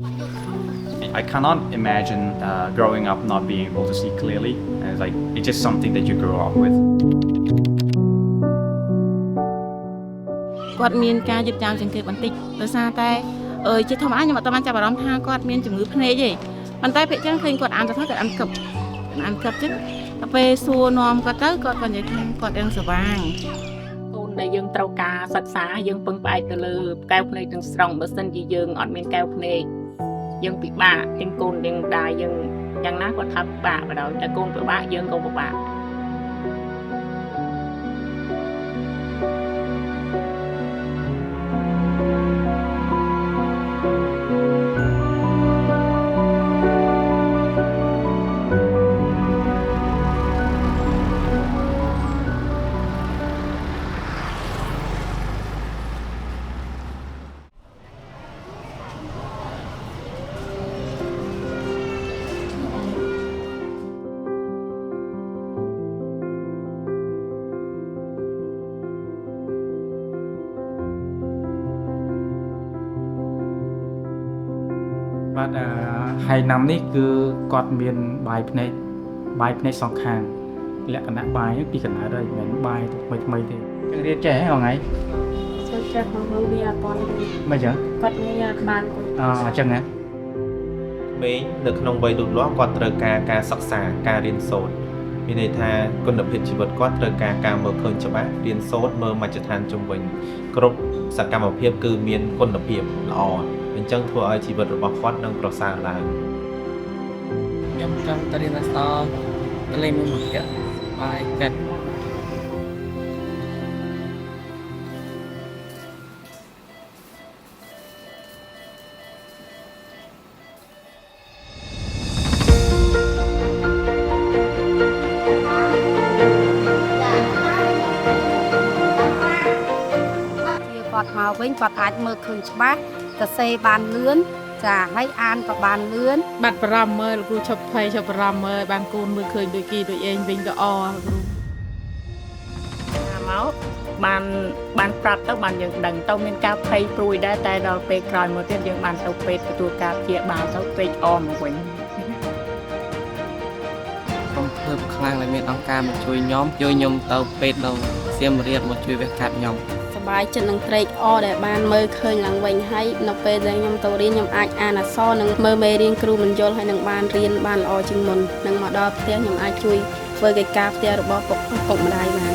I cannot imagine growing up not being able to see clearly. And it's like it's just something that you grow up with. គាត់មានការយឺតយ៉ាវជាងគេបន្តិចដោយសារតែជាធម្មតាខ្ញុំអត់បានចាប់អារម្មណ៍ថាគាត់មានជំងឺភ្នែកទេប៉ុន្តែពេលចឹងឃើញគាត់អានទៅគាត់អានកឹបចឹងដល់ពេលសួរនាំគាត់ទៅគាត់និយាយថាគាត់ដឹងសវាងកូនដែលយើងត្រូវការសិក្សាយើងពឹងផ្អែកទៅលើកែវភ្នែកទាំងស្រុងបើសិនជាយើងអត់មានកែវភ្នែកយើងពិបាកទាំងកូនទាំងដាយើងយ៉ាងណាគាត់ថាពិបាកបណ្ដោយតែកូនពិបាកយើងក៏ពិបាក បាទហើយណាំនេះគឺគាត់មានបាយភ្នែកសងខាងលក្ខណៈបាយពីកណ្ដាលហើយមិនមែនបាយថ្មីទេចឹងរៀនចេះហ៎ថ្ងៃចូលចេះក្នុងវាអត់បានមិនចឹងគាត់មានបានអញ្ចឹងណាមេងនៅក្នុងវ័យលូតលាស់គាត់ត្រូវការសិក្សាការរៀនសូត្រមានន័យថាគុណភាពជីវិតគាត់ត្រូវការមើលឃើញច្បាស់រៀនសូត្រមើលមជ្ឈដ្ឋានជុំវិញគ្រប់សកម្មភាពគឺមានគុណភាពល្អអញ្ចឹងធ្វើឲ្យជីវិតរបស់គាត់នឹងប្រសើរឡើងខ្ញុំចង់ទៅរៀនអក្សរទៅលេងមួយមុខបាយកាត់គាត់មកវិញគាត់អាចមើលឃើញច្បាស់សរសេរបានលឿនចាហើយអានក៏បានលឿនបាត់បារម្ភមើលលោកគ្រូឈប់ភ័យឈប់បារម្ភមើលបានកូនមើលឃើញដូចគេដូចឯងវិញក៏អលោកគ្រូមកបានប្រាប់ទៅបានយើងដឹងទៅមានការភ័យព្រួយដែរតែដល់ពេលក្រោយមកទៀតយើងបានទៅពេទ្យទទួលការព្យាបាលទៅពេកអមមកវិញខ្ញុំធ្វើខ្លាំងដែលមានអង្គការមកជួយខ្ញុំទៅពេទ្យនៅសៀមរាបមកជួយវះកាត់ខ្ញុំសប្បាយចិត្តនឹងត្រេកអរដែលបានមើលឃើញឡើងវិញហើយនៅពេលដែលខ្ញុំទៅរៀនខ្ញុំអាចអានអក្សរនិងមើលមេរៀនគ្រូបញ្យល់ហើយនឹងបានរៀនបានល្អជាងមុននឹងមកដល់ផ្ទះខ្ញុំអាចជួយធ្វើកិច្ចការផ្ទះរបស់ពុកម្ដាយបាន